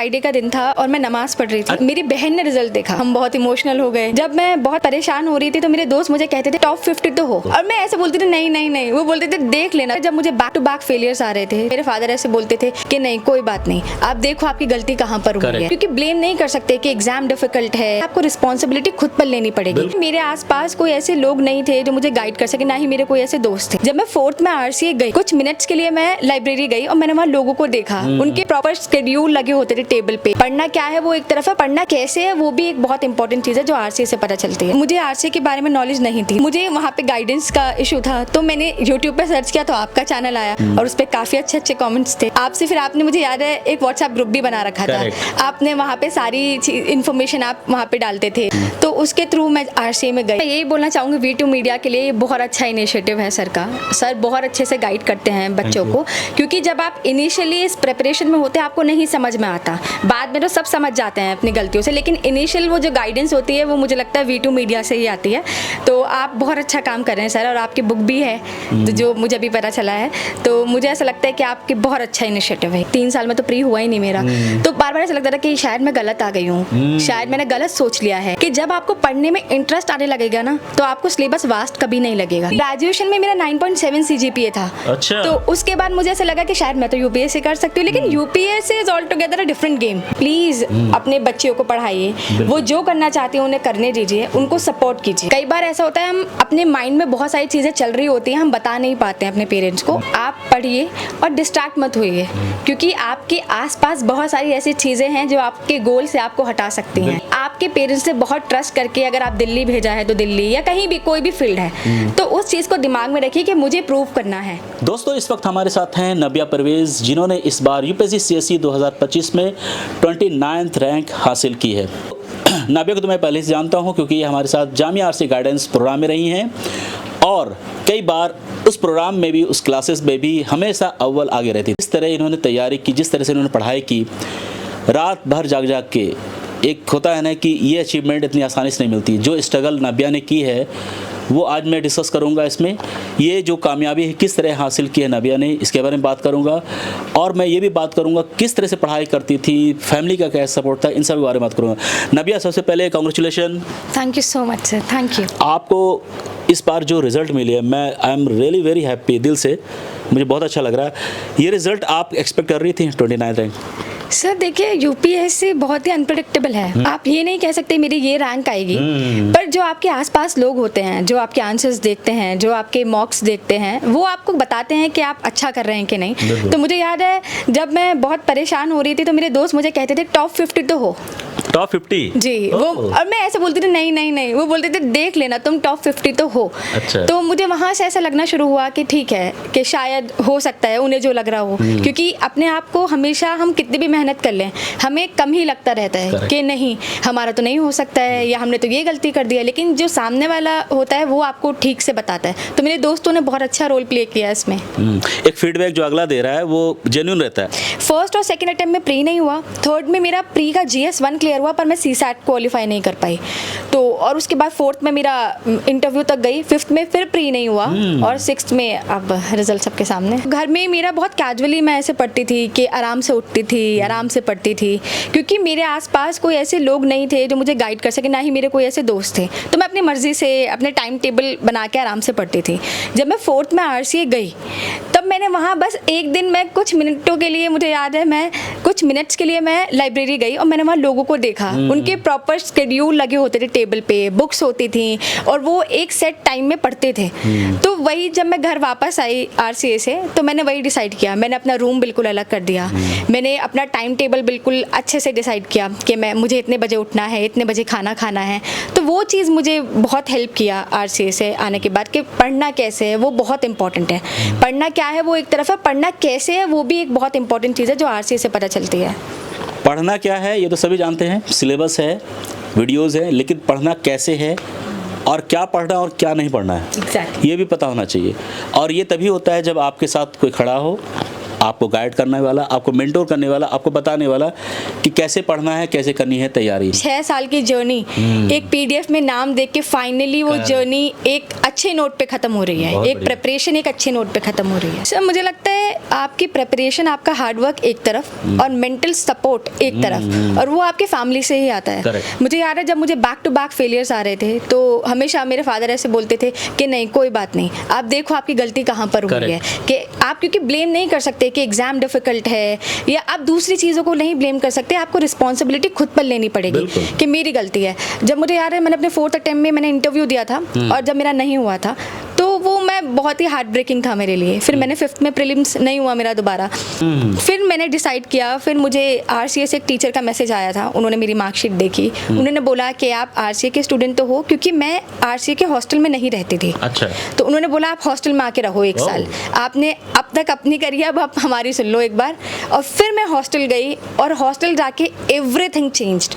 Friday का दिन था और मैं नमाज पढ़ रही थी। मेरी बहन ने रिजल्ट देखा, हम बहुत इमोशनल हो गए। जब मैं बहुत परेशान हो रही थी तो मेरे दोस्त मुझे कहते थे टॉप 50 तो हो, और मैं ऐसे बोलती थी नहीं नहीं नहीं, वो बोलते थे देख लेना। जब मुझे बैक टू बैक फेलियर्स आ रहे थे, मेरे फादर ऐसे बोलते थे कि नहीं कोई बात नहीं, आप देखो आपकी गलती कहाँ पर हुई है, क्योंकि ब्लेम नहीं कर सकते कि एग्जाम डिफिकल्ट है, आपको रिस्पॉन्सिबिलिटी खुद पर लेनी पड़ेगी। मेरे आसपास कोई ऐसे लोग नहीं थे जो मुझे गाइड कर सके, ना ही मेरे कोई ऐसे दोस्त थे। जब मैं 4th में RCA गई, कुछ मिनट्स के लिए मैं लाइब्रेरी गई और मैंने वहाँ लोगों को देखा, उनके प्रॉपर शेड्यूल लगे होते थे टेबल पे। पढ़ना क्या है वो एक तरफ है, पढ़ना कैसे है वो भी एक बहुत इंपॉर्टेंट चीज है जो RCA से पता चलती है। मुझे RCA के बारे में नॉलेज नहीं थी, मुझे वहाँ पे गाइडेंस का इशू था, तो मैंने YouTube पे सर्च किया तो आपका चैनल आया और उस पर काफी अच्छे अच्छे कमेंट्स थे आपसे। फिर आपने, मुझे याद है, एक व्हाट्सएप ग्रुप भी बना रखा था, आपने वहाँ पे सारी इन्फॉर्मेशन आप वहाँ पे डालते थे, तो उसके थ्रू मैं RCA में गई। मैं यही बोलना चाहूँगी V2 मीडिया के लिए ये बहुत अच्छा इनिशिएटिव है सर का। सर बहुत अच्छे से गाइड करते हैं बच्चों को, क्योंकि जब आप इनिशियली इस प्रिपरेशन में होते हैं आपको नहीं समझ में आता, बाद में तो सब समझ जाते हैं अपनी गलतियों से, लेकिन इनिशियल वो जो गाइडेंस होती है वो मुझे लगता है V2 मीडिया से ही आती है। तो आप बहुत अच्छा काम कर रहे हैं सर, और आपकी बुक भी है तो जो मुझे अभी पता चला है, तो मुझे ऐसा लगता है कि आपकी बहुत अच्छा इनिशिएटिव है। 3 साल में तो प्री हुआ ही नहीं मेरा, तो बार बार ऐसा लगता था कि शायद मैं गलत आ गई हूँ, शायद मैंने गलत सोच लिया है। कि जब आपको पढ़ने में इंटरेस्ट आने लगेगा ना तो आपको सिलेबस वास्ट कभी नहीं लगेगा। ग्रेजुएशन में मेरा 9.7 CGPA था। अच्छा। तो उसके बाद मुझे ऐसा लगा कि शायद मैं तो UPSC कर सकती हूँ, लेकिन UPSC is all together a different game. Please अपने बच्चों को पढ़ाइए, वो जो करना चाहते हैं उन्हें करने दीजिए, उनको सपोर्ट कीजिए। कई बार ऐसा होता है हम अपने माइंड में बहुत सारी चीजें चल रही होती हैं, हम बता नहीं पाते हैं अपने पेरेंट्स को। आप पढ़िए और डिस्ट्रैक्ट मत होइए, क्योंकि आपके आसपास बहुत सारी ऐसी चीजें हैं जो आपके गोल से आपको हटा सकती हैं। आपके पेरेंट्स से बहुत ट्रस्ट करके अगर आप दिल्ली भेजा है तो दिल्ली या कहीं भी कोई भी फील्ड है तो उस चीज को दिमाग में रखिए कि मुझे प्रूव करना है। दोस्तों इस वक्त हमारे साथ हैं नबिया परवेज, जिन्होंने इस बार UPSC CSE 2025 में 29th रैंक हासिल की है। नबिया को तो मैं पहले से जानता हूं क्योंकि ये हमारे साथ जामिया RCA गाइडेंस प्रोग्राम में रही हैं और कई बार उस प्रोग्राम में भी, उस क्लासेस में भी हमेशा अव्वल आगे रहती। जिस तरह इन्होंने तैयारी की, जिस तरह से इन्होंने पढ़ाई की, रात भर जाग जाग के, एक होता है ना कि ये अचीवमेंट इतनी आसानी से नहीं मिलती। जो स्ट्रगल नबिया ने की है वो आज मैं डिस्कस करूंगा इसमें। ये जो कामयाबी है किस तरह हासिल की है नबिया ने, इसके बारे में बात करूंगा। और मैं ये भी बात करूंगा किस तरह से पढ़ाई करती थी, फैमिली का क्या सपोर्ट था, इन सब के बारे में बात करूंगा। नबिया सबसे पहले congratulation. Thank you so much sir, thank you. आपको इस बार जो रिज़ल्ट मिली है, मैं I am really very happy, दिल से मुझे बहुत अच्छा लग रहा है। ये रिज़ल्ट आप एक्सपेक्ट कर रही थी 29 रैंक? सर देखिए UPSC बहुत ही अनप्रेडिक्टेबल है। आप ये नहीं कह सकते मेरी ये रैंक आएगी, पर जो आपके आसपास लोग होते हैं, जो आपके आंसर्स देखते हैं, जो आपके मॉक्स देखते हैं, वो आपको बताते हैं कि आप अच्छा कर रहे हैं कि नहीं। तो मुझे याद है जब मैं बहुत परेशान हो रही थी तो मेरे दोस्त मुझे कहते थे टॉप 50 तो हो। टॉप 50 जी, वो, और मैं ऐसे बोलती थी नहीं नहीं नहीं, वो बोलते थे देख लेना तुम टॉप 50 तो हो। अच्छा। तो मुझे वहाँ से ऐसा लगना शुरू हुआ कि ठीक है कि शायद हो सकता है उन्हें जो लग रहा हो, क्योंकि अपने आप को हमेशा हम कितनी भी मेहनत कर लें हमें कम ही लगता रहता है कि नहीं हमारा तो नहीं हो सकता है या हमने तो ये गलती कर दिया, लेकिन जो सामने वाला होता है वो आपको ठीक से बताता है। तो मेरे दोस्तों ने बहुत अच्छा रोल प्ले किया इसमें। एक फीडबैक जो अगला दे रहा है वो जेन्युइन रहता है। फर्स्ट और सेकंड अटेम्प्ट में प्री नहीं हुआ, थर्ड में मेरा प्री का GS1 क्लियर हुआ पर मैं CSAT क्वालिफाई नहीं कर पाई। तो और उसके बाद 4th में मेरा इंटरव्यू तक गई, 5th में फिर प्री नहीं हुआ और 6th में अब रिजल्ट सबके सामने। घर में मेरा बहुत कैजुअली मैं ऐसे पढ़ती थी कि आराम से उठती थी, आराम से पढ़ती थी, क्योंकि मेरे आसपास कोई ऐसे लोग नहीं थे जो मुझे गाइड कर सके, ना ही मेरे कोई ऐसे दोस्त थे। तो मैं अपनी मर्जी से अपने टाइम टेबल बना के आराम से पढ़ती थी। जब मैं 4th में RCA गई तब मैंने वहाँ बस एक दिन में कुछ मिनटों के लिए, मुझे याद है मैं कुछ मिनट्स के लिए मैं लाइब्रेरी गई और मैंने वहाँ लोगों को देखा, उनके प्रॉपर शेड्यूल लगे होते थे टेबल पे, बुक्स होती थी और वो एक सेट टाइम में पढ़ते थे। तो वही जब मैं घर वापस आई RCA से तो मैंने वही डिसाइड किया, मैंने अपना रूम बिल्कुल अलग कर दिया, मैंने अपना टाइम टेबल बिल्कुल अच्छे से डिसाइड किया कि मुझे इतने बजे उठना है, इतने बजे खाना खाना है। तो वो चीज़ मुझे बहुत हेल्प किया RCA से आने के बाद कि पढ़ना कैसे है वो बहुत इंपॉर्टेंट है। पढ़ना क्या है वो एक तरफ है, पढ़ना कैसे है वो भी एक बहुत इंपॉर्टेंट चीज़ है जो RCA से पता चलती है। पढ़ना क्या है ये तो सभी जानते हैं, सिलेबस है, वीडियोस है, लेकिन पढ़ना कैसे है और क्या पढ़ना और क्या नहीं पढ़ना है Exactly. ये भी पता होना चाहिए। और ये तभी होता है जब आपके साथ कोई खड़ा हो, आपको गाइड करने वाला, आपको मेंटोर करने वाला, आपको बताने वाला कि कैसे पढ़ना है, कैसे करनी है तैयारी। 6 साल की जर्नी एक पीडीएफ में नाम देख के फाइनली वो जर्नी एक अच्छे नोट पे खत्म हो रही है, एक प्रिपरेशन एक अच्छे नोट पे खत्म हो रही है। सर मुझे लगता है आपकी प्रिपरेशन, आपका हार्डवर्क एक तरफ और मेंटल सपोर्ट एक तरफ, और वो आपके फैमिली से ही आता है। Correct. मुझे याद है जब मुझे बैक टू बैक फेलियर्स आ रहे थे तो हमेशा मेरे फादर ऐसे बोलते थे कि नहीं कोई बात नहीं, आप देखो आपकी गलती कहाँ पर हुई है, कि आप क्योंकि ब्लेम नहीं कर सकते कि एग्जाम डिफिकल्ट है या आप दूसरी चीज़ों को नहीं ब्लेम कर सकते, आपको रिस्पॉन्सिबिलिटी खुद पर लेनी पड़ेगी कि मेरी गलती है। जब मुझे याद है मैंने अपने 4th अटेम्प्ट में मैंने इंटरव्यू दिया था और जब मेरा नहीं हुआ था तो वो मैं बहुत ही हार्ट ब्रेकिंग था मेरे लिए। फिर मैंने 5th में प्रीलिम्स नहीं हुआ मेरा दोबारा, फिर मैंने डिसाइड किया, फिर मुझे आरसीए से एक टीचर का मैसेज आया था, उन्होंने मेरी मार्कशीट देखी, उन्होंने बोला कि आप आरसीए के स्टूडेंट तो हो, क्योंकि मैं आरसीए के हॉस्टल में नहीं रहती थी। अच्छा। तो उन्होंने बोला आप हॉस्टल में आके रहो 1 साल, आपने अब तक अपनी करी, अब आप हमारी सुन लो एक बार। और फिर मैं हॉस्टल गई और हॉस्टल जाके एवरीथिंग चेंज्ड,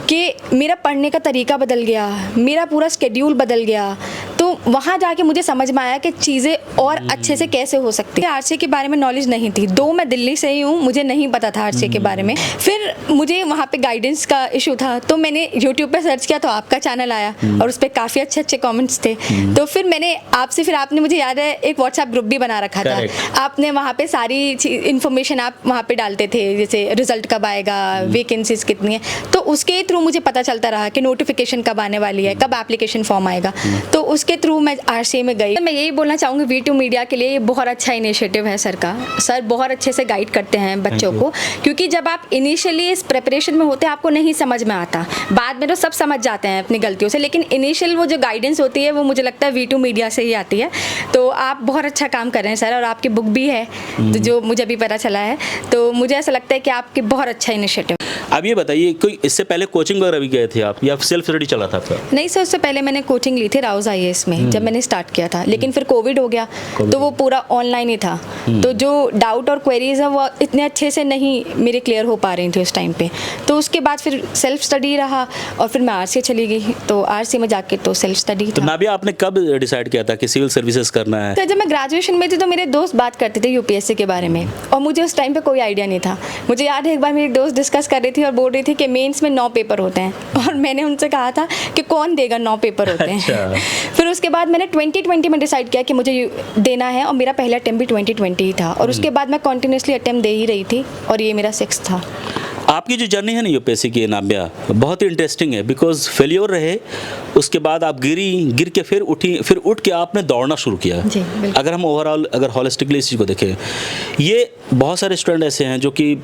कि मेरा पढ़ने का तरीका बदल गया, मेरा पूरा स्केड्यूल बदल गया। तो वहाँ जाके मुझे समझ में आया कि चीज़ें और अच्छे से कैसे हो सकती है। आरसीए के बारे में नॉलेज नहीं थी, मैं दिल्ली से ही हूँ, मुझे नहीं पता था आरसीए के बारे में। फिर मुझे वहाँ पे गाइडेंस का इशू था, तो मैंने यूट्यूब पे सर्च किया तो आपका चैनल आया और उस पर काफ़ी अच्छे कमेंट्स थे। तो फिर मैंने आपसे, फिर आपने, मुझे याद है एक व्हाट्सएप ग्रुप भी बना रखा था, आपने वहाँ पे सारी इन्फॉर्मेशन आप वहाँ पे डालते थे, जैसे रिजल्ट कब आएगा, वैकेंसीज कितनी है, तो उसके थ्रू मुझे पता चलता रहा कि नोटिफिकेशन कब आने वाली है, कब एप्लीकेशन फॉर्म आएगा। तो उसके थ्रू मैं आरसीए में गई। मैं यही बोलना चाहूँगी V2 मीडिया के लिए ये बहुत अच्छा इनिशिएटिव है सर का। सर बहुत अच्छे से गाइड करते हैं बच्चों को, क्योंकि जब आप इनिशियली इस प्रिपरेशन में होते हैं आपको नहीं समझ में आता, बाद में तो सब समझ जाते हैं अपनी गलतियों से, लेकिन इनिशियल वो जो गाइडेंस होती है वो मुझे लगता है V2 मीडिया से ही आती है। तो आप बहुत अच्छा काम कर रहे हैं सर, और आपकी बुक भी है तो जो मुझे अभी पता चला है, तो मुझे ऐसा लगता है कि आपकी बहुत अच्छा इनिशिएटिव। अब ये बताइए, कोई इससे पहले कोचिंग वगैरह भी गए थे आप या सेल्फ स्टडी चला था आपका? नहीं सर, उससे पहले मैंने कोचिंग ली थी राउज IAS में जब मैंने स्टार्ट किया था, लेकिन फिर कोविड हो गया तो वो पूरा ऑनलाइन ही था। तो जो डाउट और क्वेरीज है वो इतने अच्छे से नहीं मेरे क्लियर हो पा रही थी उस टाइम पे, तो उसके बाद फिर सेल्फ स्टडी रहा और फिर मैं आरसीए चली गई, तो आरसीए में जाके तो सेल्फ स्टडी। तो नाबिया आपने कब डिसाइड किया था कि सिविल सर्विसेज करना है? तो जब मैं ग्रेजुएशन में थी तो मेरे दोस्त बात करते थे यूपीएससी के बारे में, और मुझे उस टाइम पे कोई आइडिया नहीं था। मुझे याद है एक बार मेरी दोस्त डिस्कस कर रही थी और बोल रही थी कि मेंस में 9 पेपर होते हैं, और मैंने उनसे कहा था कि कौन देगा 9 पेपर होते हैं। फिर उसके बाद मैंने 2020 में डिसाइड किया कि मुझे देना है, और मेरा पहला अटेम्प्ट भी 2020 ही था, और उसके बाद मैं कंटिन्यूसली अटेम्प्ट दे ही रही थी, और ये मेरा 6th था। आपकी जो जर्नी है ना यूपीएससी की नाबिया, बहुत ही इंटरेस्टिंग है, बिकॉज फेलियर रहे, उसके बाद आप गिर के फिर उठी, फिर उठ के आपने दौड़ना शुरू किया। अगर हम ओवरऑल अगर हॉलिस्टिकली इस चीज़ को देखें, ये बहुत सारे स्टूडेंट ऐसे हैं जो कि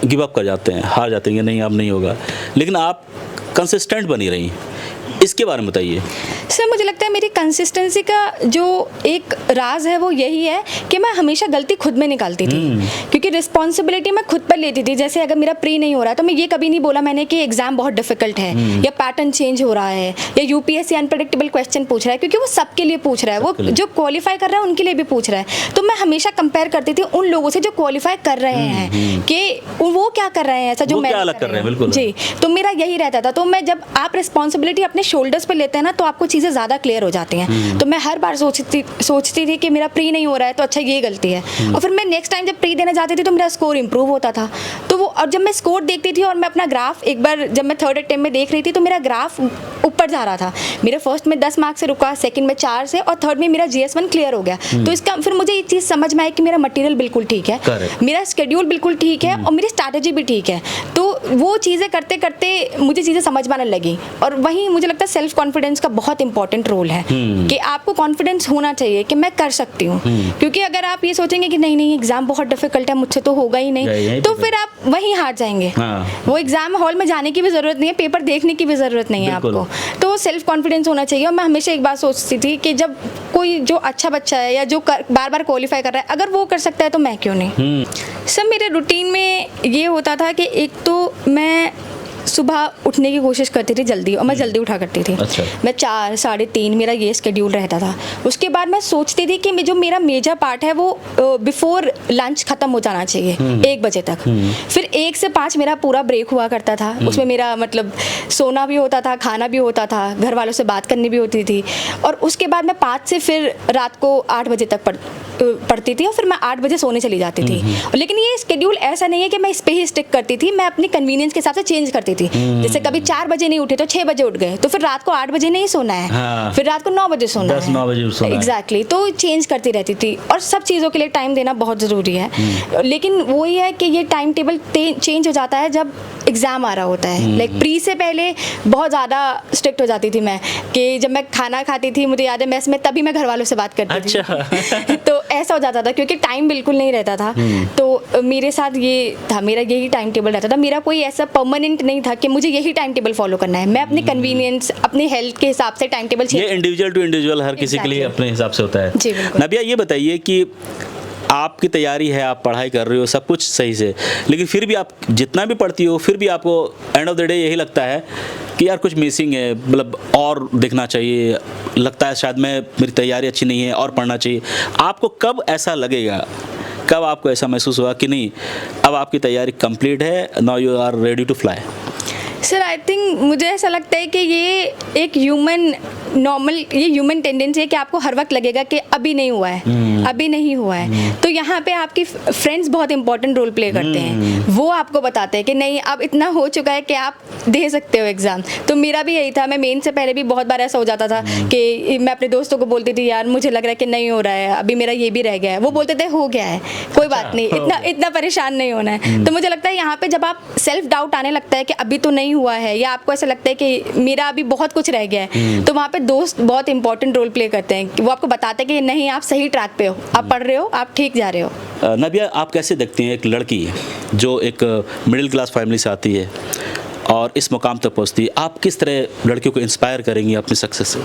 गिव अप कर जाते हैं, हार जाते हैं, नहीं अब नहीं होगा, लेकिन आप कंसिस्टेंट बनी रही, इसके बारे में बताइए। सर मुझे लगता है मेरी कंसिस्टेंसी का जो एक राज है वो यही है कि मैं हमेशा गलती खुद में निकालती थी, क्योंकि रिस्पॉन्सिबिलिटी मैं खुद पर लेती थी। जैसे अगर मेरा प्री नहीं हो रहा है तो मैं ये कभी नहीं बोला मैंने कि एग्जाम बहुत डिफिकल्ट है या पैटर्न चेंज हो रहा है या यूपीएससी अनप्रेडिक्टेबल क्वेश्चन पूछ रहा है, क्योंकि वो सबके लिए पूछ रहा है, वो जो क्वालिफाई कर रहा है उनके लिए भी पूछ रहा है। तो मैं हमेशा कंपेयर करती थी उन लोगों से जो क्वालिफाई कर रहे हैं कि वो क्या कर रहे हैं ऐसा जो मैं अलग कर रहे हैं। बिल्कुल जी, तो मेरा यही रहता था। तो मैं, जब आप रिस्पॉन्सिबिलिटी अपने शोल्डर्स पे लेते हैं ना, तो आपको चीज़ें ज़्यादा क्लियर हो जाती हैं। तो मैं हर बार सोचती थी कि मेरा प्री नहीं हो रहा है तो अच्छा ये गलती है, और फिर मैं नेक्स्ट टाइम जब प्री देने जाती थी तो मेरा स्कोर इंप्रूव होता था। तो वो, और जब मैं स्कोर देखती थी और मैं अपना ग्राफ एक बार जब मैं 3rd अटेम्प्ट में देख रही थी तो मेरा ग्राफ ऊपर जा रहा था। मेरे फर्स्ट में 10 मार्क्स से रुका, सेकंड में 4 से, और 3rd में मेरा GS1 क्लियर हो गया। तो इसका फिर मुझे ये चीज़ समझ में आई कि मेरा मटेरियल बिल्कुल ठीक है, मेरा शेड्यूल बिल्कुल ठीक है, और मेरी स्ट्रैटेजी भी ठीक है। तो वो चीज़ें करते करते मुझे चीज़ें समझ में आने लगी। और वहीं मुझे लगता है सेल्फ कॉन्फिडेंस का बहुत इंपॉर्टेंट रोल है कि आपको कॉन्फिडेंस होना चाहिए कि मैं कर सकती हूँ। क्योंकि अगर आप ये सोचेंगे कि नहीं एग्जाम बहुत डिफिकल्ट है, मुझसे तो होगा ही नहीं, तो फिर आप वहीं हार जाएंगे। वो एग्जाम हॉल में जाने की भी जरूरत नहीं है, पेपर देखने की भी जरूरत नहीं है आपको। तो सेल्फ कॉन्फिडेंस होना चाहिए। और मैं हमेशा एक बात सोचती थी कि जब कोई जो अच्छा बच्चा है या जो बार बार क्वालिफाई कर रहा है, अगर वो कर सकता है तो मैं क्यों नहीं। सर मेरे रूटीन में ये होता था कि एक तो मैं सुबह उठने की कोशिश करती थी जल्दी, और मैं जल्दी उठा करती थी। अच्छा। मैं 4 साढ़े 3 मेरा ये स्केड्यूल रहता था। उसके बाद मैं सोचती थी कि जो मेरा मेजर पार्ट है वो बिफोर लंच ख़त्म हो जाना चाहिए 1 बजे तक। फिर 1 से 5 मेरा पूरा ब्रेक हुआ करता था। उसमें मेरा मतलब सोना भी होता था, खाना भी होता था, घर वालों से बात करनी भी होती थी, और उसके बाद मैं 5 से फिर रात को 8 बजे तक पढ़ती थी, और फिर मैं 8 बजे सोने चली जाती थी। लेकिन ये स्केड्यूल ऐसा नहीं है कि मैं इस पे ही स्टिक करती थी, मैं अपनी कन्वीनियंस के हिसाब से चेंज करती थी। जैसे कभी 4 बजे नहीं उठे तो 6 बजे उठ गए, तो फिर रात को 8 बजे नहीं सोना है। हाँ। फिर रात को 9 बजे सोना है। 10-9 बजे सोना है। एग्जैक्टली। तो चेंज करती रहती थी, और सब चीज़ों के लिए टाइम देना बहुत ज़रूरी है। लेकिन वही है कि ये टाइम टेबल चेंज हो जाता है जब एग्ज़ाम आ रहा होता है। लाइक प्री से पहले बहुत ज़्यादा स्ट्रिक्ट हो जाती थी मैं, कि जब मैं खाना खाती थी, मुझे याद है मेस में, तभी मैं घर वालों से बात करती थी। अच्छा। तो ऐसा हो जाता था क्योंकि टाइम बिल्कुल नहीं रहता था। तो मेरे साथ ये था, मेरा यही टाइम टेबल रहता था। मेरा कोई ऐसा परमानेंट नहीं था कि मुझे यही टाइम टेबल फॉलो करना है। मैं अपनी कन्वीनियंस, अपनी हेल्थ के हिसाब से टाइम टेबल ये इंडिविजुअल टू इंडिविजुअल हर किसी के लिए अपने हिसाब से होता है। जी बिल्कुल। नबिया, ये बताइए कि आपकी तैयारी है, आप पढ़ाई कर रही हो, सब कुछ सही से, लेकिन फिर भी आप जितना भी पढ़ती हो, फिर भी आपको एंड ऑफ द डे यही लगता है कि यार कुछ मिसिंग है, मतलब और देखना चाहिए, लगता है शायद मेरी तैयारी अच्छी नहीं है, और पढ़ना चाहिए। आपको कब ऐसा लगेगा, कब आपको ऐसा महसूस हुआ कि नहीं, अब आपकी तैयारी कंप्लीट है, now you are ready to fly? Sir I think मुझे ऐसा लगता है कि ये एक ह्यूमन टेंडेंसी है कि आपको हर वक्त लगेगा कि अभी नहीं हुआ है, अभी नहीं हुआ है। तो यहाँ पे आपकी फ्रेंड्स बहुत इंपॉर्टेंट रोल प्ले करते हैं। वो आपको बताते हैं कि नहीं, अब इतना हो चुका है कि आप दे सकते हो एग्ज़ाम। तो मेरा भी यही था। मैं मेन से पहले भी बहुत बार ऐसा हो जाता था कि मैं अपने दोस्तों को बोलती थी, यार मुझे लग रहा है कि नहीं हो रहा है, अभी मेरा ये भी रह गया है। वो बोलते थे हो गया है, कोई बात नहीं, इतना परेशान नहीं होना है। तो मुझे लगता है यहाँ पे जब आप सेल्फ डाउट आने लगता है कि अभी तो नहीं हुआ है, या आपको ऐसा लगता है कि मेरा अभी बहुत कुछ रह गया है, तो वहाँ पे दोस्त बहुत इंपॉर्टेंट रोल प्ले करते हैं। वो आपको बताते हैं कि नहीं, आप सही ट्रैक पे हो, आप पढ़ रहे हो, आप ठीक जा रहे हो। नबिया, आप कैसे देखती हैं एक लड़की जो एक मिडिल क्लास फैमिली से आती है और इस मुकाम तक पहुंचती है, आप किस तरह लड़कियों को इंस्पायर करेंगी अपनी सक्सेस से?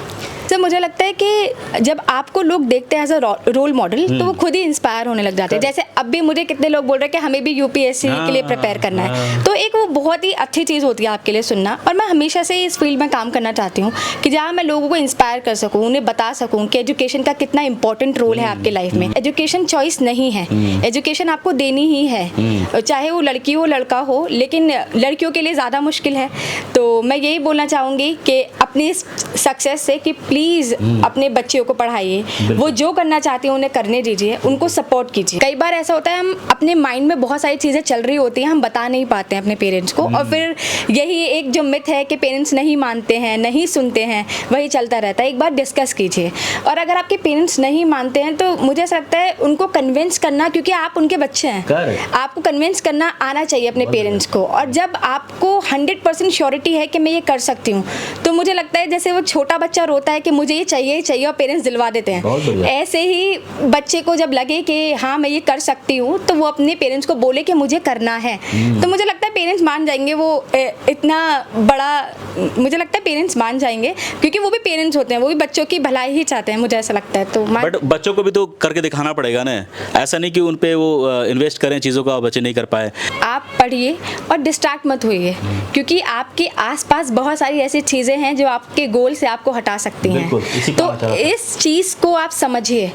तो मुझे लगता है कि जब आपको लोग देखते हैं एज अ रोल मॉडल, तो वो खुद ही इंस्पायर होने लग जाते हैं। जैसे अब भी मुझे कितने लोग बोल रहे हैं कि हमें भी यूपीएससी के लिए प्रिपेयर करना है, तो एक वो बहुत ही अच्छी चीज़ होती है आपके लिए सुनना। और मैं हमेशा से इस फील्ड में काम करना चाहती हूँ कि जहाँ मैं लोगों को इंस्पायर कर सकूँ, उन्हें बता सकूँ कि एजुकेशन का कितना इंपॉर्टेंट रोल है आपके लाइफ में। एजुकेशन चॉइस नहीं है, एजुकेशन आपको देनी ही है, चाहे वो लड़की हो लड़का हो, लेकिन लड़कियों के लिए ज़्यादा मुश्किल है। तो मैं यही बोलना चाहूँगी कि अपनी सक्सेस से कि प्लीज़ अपने बच्चियों को पढ़ाइए, वो जो करना चाहती हैं उन्हें करने दीजिए, उनको सपोर्ट कीजिए। कई बार ऐसा होता है हम अपने माइंड में बहुत सारी चीज़ें चल रही होती हैं, हम बता नहीं पाते हैं अपने पेरेंट्स को, और फिर यही एक जो मिथ है कि पेरेंट्स नहीं मानते हैं, नहीं सुनते हैं, वही चलता रहता है। एक बार डिस्कस कीजिए, और अगर आपके पेरेंट्स नहीं मानते हैं तो मुझे ऐसा लगता है उनको कन्विंस करना, क्योंकि आप उनके बच्चे हैं, आपको कन्विंस करना आना चाहिए अपने पेरेंट्स को। और जब आपको 100% श्योरिटी है कि मैं ये कर सकती हूँ, तो मुझे लगता है जैसे वो छोटा बच्चा रोता है कि मुझे ये चाहिए और पेरेंट्स दिलवा देते हैं, ऐसे ही बच्चे को जब लगे कि हाँ मैं ये कर सकती हूँ, तो वो अपने पेरेंट्स को बोले कि मुझे करना है, तो मुझे लगता है पेरेंट्स मान जाएंगे। वो इतना बड़ा, मुझे लगता है पेरेंट्स मान जाएंगे, क्योंकि वो भी पेरेंट्स होते हैं, वो भी बच्चों की भलाई ही चाहते हैं, मुझे ऐसा लगता है। तो बट बच्चों को भी तो करके दिखाना पड़ेगा ना, ऐसा नहीं कि उन पे वो इन्वेस्ट करें चीज़ों का और बच्चे नहीं कर पाए। आप पढ़िए और डिस्ट्रैक्ट मत होइए, क्योंकि आपके आसपास बहुत सारी ऐसी चीज़ें हैं जो आपके गोल से आपको हटा सकती हैं। तो इस चीज़ को आप समझिए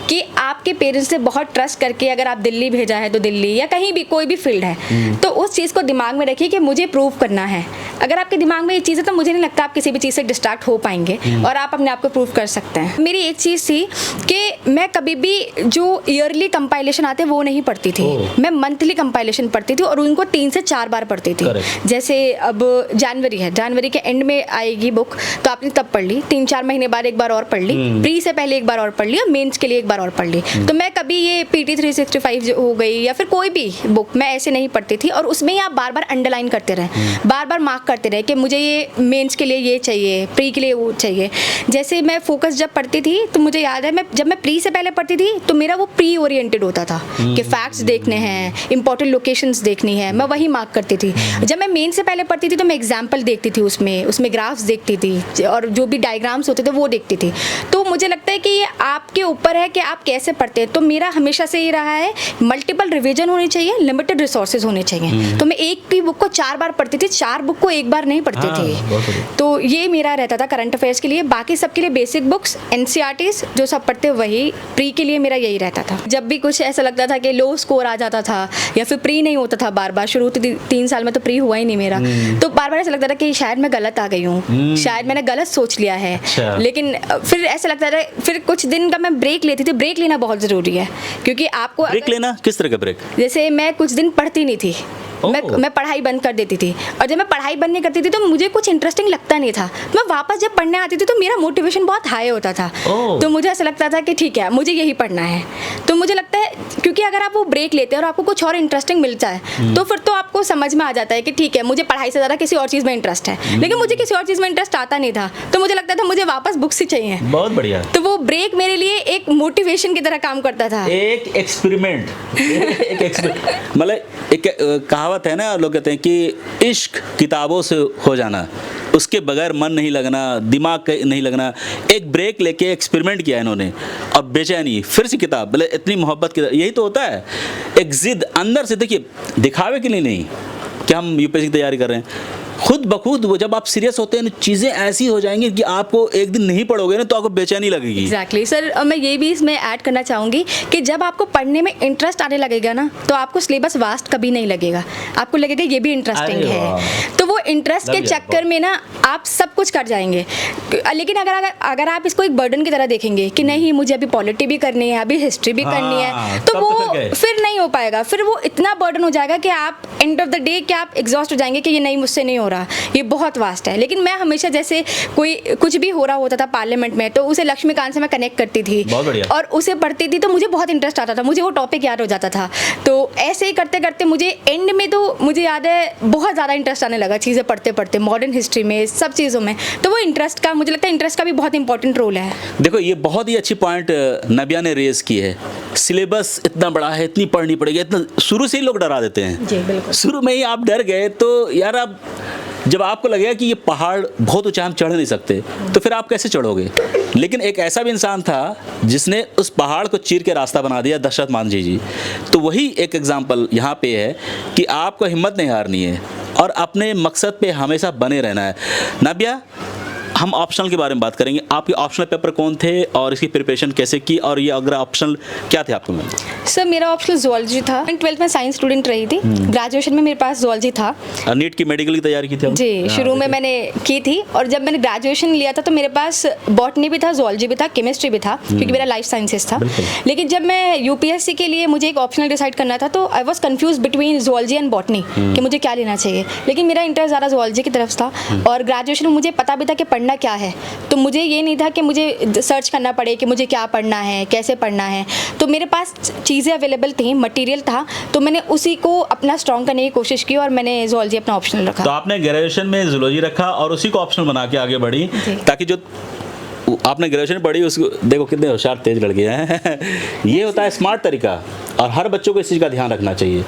कि आपके पेरेंट्स ने बहुत ट्रस्ट करके अगर आप दिल्ली भेजा है, तो दिल्ली या कहीं भी कोई भी फील्ड है, तो उस चीज़ को दिमाग में रखिए कि मुझे प्रूव करना है। अगर आपके दिमाग में ये चीज़ है तो मुझे नहीं लगता आप किसी भी चीज़ से डिस्ट्रैक्ट हो पाएंगे, और आप अपने आप को प्रूव कर सकते हैं। मेरी एक चीज़ थी कि मैं कभी भी जो ईयरली कंपाइलेशन आते वो नहीं पढ़ती थी, मैं मंथली कंपाइलेशन पढ़ती थी, और उनको 3 से 4 बार पढ़ती थी। जैसे अब जनवरी है, जनवरी के एंड में आएगी बुक, तो आपने तब पढ़ ली, 3-4 महीने बाद एक बार और पढ़ ली, प्री से पहले एक बार और पढ़ ली, और मेंस के लिए एक बार और पढ़ ली। तो मैं कभी ये PT 365 हो गई या फिर कोई भी बुक मैं ऐसे नहीं पढ़ती थी, और उसमें ही आप बार बार अंडरलाइन करते रहे, बार बार मार्क करते रहे कि मुझे ये मेंस के लिए ये चाहिए, प्री के लिए वो चाहिए। जैसे मैं फोकस जब पढ़ती थी, तो मुझे याद है जब मैं प्री से पहले पढ़ती थी, तो मेरा वो प्री ओरिएंटेड होता था कि फैक्ट्स देखने हैं, इंपॉर्टेंट लोकेशंस देखनी है, मैं वही मार्क करती थी। जब मैं मेन से पहले पढ़ती थी तो मैं एग्जाम्पल देखती थी, उसमें ग्राफ्स देखती देखती थी और जो भी डायग्राम्स होते थे वो देखती थी। तो मुझे लगता है कि ये आपके ऊपर है कि आप कैसे पढ़ते हैं। तो मेरा हमेशा से ये रहा है, मल्टीपल रिवीजन होनी चाहिए, लिमिटेड रिसोर्सेज होने चाहिए। तो मैं एक की बुक को 4 बार पढ़ती थी, 4 बुक को एक बार नहीं पढ़ती थी। तो ये मेरा रहता था करंट अफेयर्स के लिए। बाकी सबके लिए बेसिक बुक्स, एनसीईआरटीज जो सब पढ़ते वही। प्री के लिए मेरा यही रहता था। जब भी कुछ ऐसा लगता था कि लो स्कोर आ जाता था या फिर प्री नहीं होता था, बार बार शुरू 3 साल में तो प्री हुआ ही नहीं मेरा, तो बार बार ऐसा लगता था कि शायद मैं गलत आ गई हूँ, शायद मैंने गलत सोच लिया है। लेकिन फिर ऐसा लगता था, फिर कुछ दिन का मैं ब्रेक लेती थी। ब्रेक लेना बहुत ज़रूरी है, क्योंकि आपको ब्रेक लेना किस तरह का ब्रेक? जैसे मैं कुछ दिन पढ़ती नहीं थी, मैं पढ़ाई बंद कर देती थी, और जब मैं पढ़ाई बंद नहीं करती थी तो मुझे कुछ इंटरेस्टिंग लगता नहीं था। मैं वापस जब पढ़ने आती थी तो मेरा मोटिवेशन बहुत हाई होता था। तो मुझे ऐसा लगता था कि ठीक है, मुझे यही पढ़ना है। तो मुझे लगता है, क्योंकि अगर आप वो ब्रेक लेते हैं और आपको कुछ और इंटरेस्टिंग मिलता है तो फिर तो आपको समझ में आ जाता है कि ठीक है, मुझे पढ़ाई से ज़्यादा किसी और चीज़ में इंटरेस्ट है। लेकिन मुझे किसी और चीज़ में इंटरेस्ट आता नहीं था, तो मुझे लगता था मुझे वापस बुक्स ही चाहिए। बहुत बढ़िया। तो वो ब्रेक मेरे लिए एक मोटिवेशन की तरह काम करता था। एक एक्सपेरिमेंट मतलब एक कहावत है ना, लोग कहते हैं कि इश्क किताबों से हो जाना, उसके बगैर मन नहीं लगना, दिमाग नहीं लगना। एक ब्रेक लेके एक्सपेरिमेंट किया इन्होंने, और बेचैनी फिर से किताब, मतलब इतनी मोहब्बत की, यही तो होता है। एक जिद अंदर से, देखिए दिखावे के लिए नहीं कि हम यूपीएससी की तैयारी कर रहे हैं, खुद बखुद वो जब आप सीरियस होते हैं चीज़ें ऐसी हो जाएंगी कि आपको एक दिन नहीं पढ़ोगे ना तो आपको बेचैनी लगेगी। एग्जैक्टली सर, मैं ये भी इसमें ऐड करना चाहूँगी कि जब आपको पढ़ने में इंटरेस्ट आने लगेगा ना तो आपको सिलेबस वास्ट कभी नहीं लगेगा, आपको लगेगा ये भी इंटरेस्टिंग है। तो वो इंटरेस्ट के चक्कर में ना आप सब कुछ कर जाएंगे। लेकिन अगर आप इसको एक बर्डन की तरह देखेंगे कि नहीं मुझे अभी पॉलिटी भी करनी है, अभी हिस्ट्री भी करनी है, तो वो फिर नहीं हो पाएगा। फिर वो इतना बर्डन हो जाएगा कि आप एंड ऑफ द डे कि आप एग्जॉस्ट हो जाएंगे कि ये नहीं, मुझसे नहीं हो रहा, ये बहुत वास्ट है। लेकिन मैं हमेशा, जैसे कोई कुछ भी हो रहा होता था पार्लियामेंट में, तो उसे लक्ष्मीकांत से मैं कनेक्ट करती थी और उसे पढ़ती थी, तो मुझे बहुत इंटरेस्ट आता था, मुझे वो टॉपिक याद हो जाता था। तो ऐसे ही करते करते मुझे एंड में, तो मुझे याद है बहुत ज़्यादा इंटरेस्ट आने लगा चीज़ें पढ़ते पढ़ते, मॉडर्न हिस्ट्री में, सब चीज़ों में। तो वो इंटरेस्ट का, मुझे लगता है इंटरेस्ट का भी बहुत इंपॉर्टेंट रोल है। देखो ये बहुत ही अच्छी पॉइंट नबिया ने रेज की है। सिलेबस इतना बड़ा है, इतनी पढ़नी पड़ेगी, इतना शुरू से ही लोग डरा देते हैं। जी बिल्कुल, शुरू में ही आप डर गए तो यार, आप जब आपको लगेगा कि ये पहाड़ बहुत ऊंचा, हम चढ़ नहीं सकते, तो फिर आप कैसे चढ़ोगे? लेकिन एक ऐसा भी इंसान था जिसने उस पहाड़ को चीर के रास्ता बना दिया, दशरथ मांझी जी। तो वही एक एग्जाम्पल यहाँ पे है कि आपको हिम्मत नहीं हारनी है और अपने मकसद पे हमेशा बने रहना है। नबिया, हम ऑप्शनल के बारे में बात करेंगे। आपके ऑप्शनल पेपर कौन थे और इसकी प्रिपरेशन कैसे की, और ये अगर ऑप्शनल क्या थे आपके में? सर मेरा ऑप्शनल जूलॉजी था। मैं 12th में साइंस स्टूडेंट रही थी, ग्रेजुएशन में मेरे पास जूलॉजी था। नीट की मेडिकल की तैयारी की थी? जी, शुरू में मैंने की थी, और जब मैंने ग्रेजुएशन लिया था तो मेरे पास बॉटनी भी था, जूलॉजी भी था, केमिस्ट्री भी था, क्योंकि मेरा लाइफ साइंसेस था। लेकिन जब मैं यूपीएससी के लिए मुझे एक ऑप्शनल डिसाइड करना था, तो I was confuse between zoology and botany कि मुझे क्या लेना चाहिए। लेकिन मेरा इंटरेस्ट ज़्यादा जूलॉजी की तरफ था, और ग्रेजुएशन में मुझे पता भी था कि पढ़ना क्या है। तो मुझे ये नहीं था कि मुझे सर्च करना पड़े कि मुझे क्या पढ़ना है, कैसे पढ़ना है। तो मेरे पास चीज़ें अवेलेबल थी, मटेरियल था, तो मैंने उसी को अपना स्ट्रॉन्ग करने की कोशिश की और मैंने जूलॉजी अपना ऑप्शनल रखा। तो आपने ग्रेजुएशन में जूलॉजी रखा और उसी को ऑप्शनल बना के आगे बढ़ी, ताकि जो आपने ग्रेजुएशन पढ़ी उसको देखो कितने होशियार तेज लड़के हैं। ये होता है स्मार्ट तरीका, और हर बच्चों को इस चीज़ का ध्यान रखना चाहिए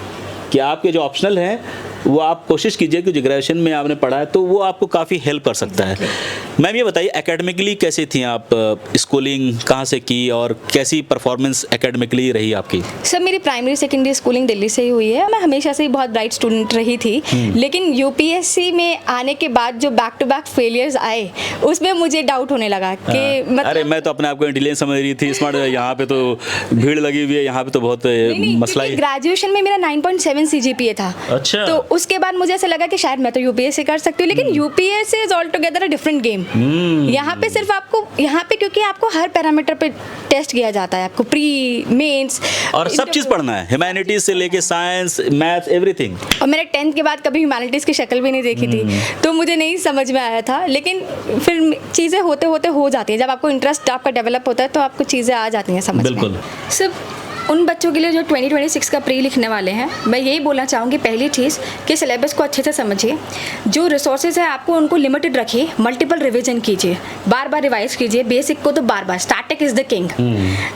कि आपके जो ऑप्शनल हैं वो आप कोशिश कीजिए कि जो ग्रेजुएशन में आपने पढ़ा है तो वो आपको काफ़ी हेल्प कर सकता है। मैम ये बताइए, एकेडमिकली कैसे थी आप? स्कूलिंग कहाँ से की और कैसी परफॉर्मेंस एकेडमिकली रही आपकी? सर मेरी प्राइमरी सेकेंडरी स्कूलिंग दिल्ली से ही हुई है। मैं हमेशा से ही बहुत ब्राइट स्टूडेंट रही थी, लेकिन यूपीएससी में आने के बाद जो बैक टू बैक फेलियर्स आए उसमें मुझे डाउट होने लगा कि मतलब, अरे मैं तो अपने आप को इंटेलिजेंट समझ रही थी, स्मार्ट। यहाँ पे तो भीड़ लगी हुई है, यहाँ पे तो बहुत मसला है। ग्रेजुएशन में मेरा 9.7 CGPA था। अच्छा। तो उसके बाद मुझे ऐसा लगा कि शायद मैं तो यूपीएससी कर सकती हूँ, लेकिन UPSC is all together a different game. यहाँ पे सिर्फ आपको, यहाँ पे क्योंकि आपको हर पैरामीटर पे टेस्ट किया जाता है, आपको प्री, मेंस और सब चीज़ पढ़ना है, ह्यूमैनिटीज से लेके साइंस, मैथ, एवरीथिंग। और मैंने 10th के बाद कभी ह्यूमैनिटीज़ की शक्ल भी नहीं देखी थी, तो मुझे नहीं समझ में आया था। लेकिन फिर चीज़ें होते होते हो जाती हैं, जब आपको इंटरेस्ट आपका डेवलप होता है तो आपको चीज़ें आ जाती हैं समझ में। बिल्कुल। सिर्फ उन बच्चों के लिए जो 2026 का प्री लिखने वाले हैं, मैं यही बोलना चाहूँगी पहली चीज़ कि सिलेबस को अच्छे से समझिए, जो रिसोर्सेज है आपको उनको लिमिटेड रखिए, मल्टीपल रिवीजन कीजिए, बार बार रिवाइज कीजिए, बेसिक को तो बार बार, static is the king.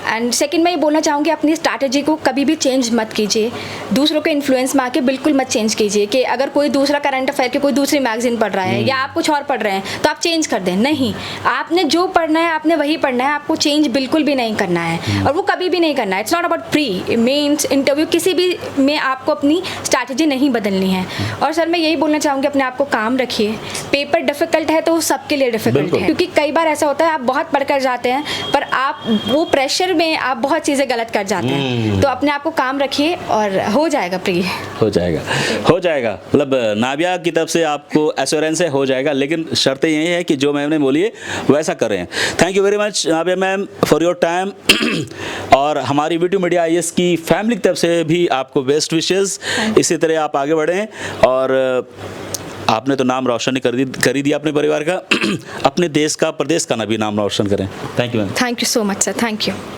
And second मैं ये बोलना चाहूँगी अपनी स्ट्रैटेजी को कभी भी चेंज मत कीजिए, दूसरों के इन्फ्लुएंस में आके बिल्कुल मत चेंज कीजिए कि अगर कोई दूसरा करंट अफेयर की कोई दूसरी मैगजीन पढ़ रहा है या आप कुछ और पढ़ रहे हैं तो आप चेंज कर दें। नहीं, आपने जो पढ़ना है आपने वही पढ़ना है, आपको चेंज बिल्कुल भी नहीं करना है और वो कभी भी नहीं करना है। It's not about pre, mains, interview, किसी भी में आपको अपनी स्ट्रैटेजी नहीं बदलनी है। और सर मैं यही बोलना चाहूँगी अपने आप को काम रखिए। पेपर डिफिकल्ट है तो सबके लिए डिफिकल्ट है, क्योंकि कई बार ऐसा होता है आप बहुत पढ़कर जाते हैं पर आप वो प्रेशर में आप बहुत चीज़ें गलत कर जाते हैं। तो अपने आप को काम रखिए और हो जाएगा प्री, हो जाएगा। मतलब नाबिया की तरफ से आपको एश्योरेंस है हो जाएगा, लेकिन शर्तें यही है कि जो मैम ने बोली है वैसा करें। Thank you very much Nabia ma'am for your time. और हमारी वीटू मीडिया IAS की फैमिली की तरफ से भी आपको बेस्ट विशेस। इसी तरह आप आगे बढ़ें और आपने तो नाम रोशन कर ही दिया अपने परिवार का, अपने देश का, प्रदेश का भी नाम रोशन करें। Thank you ma'am. Thank you so much sir, thank you.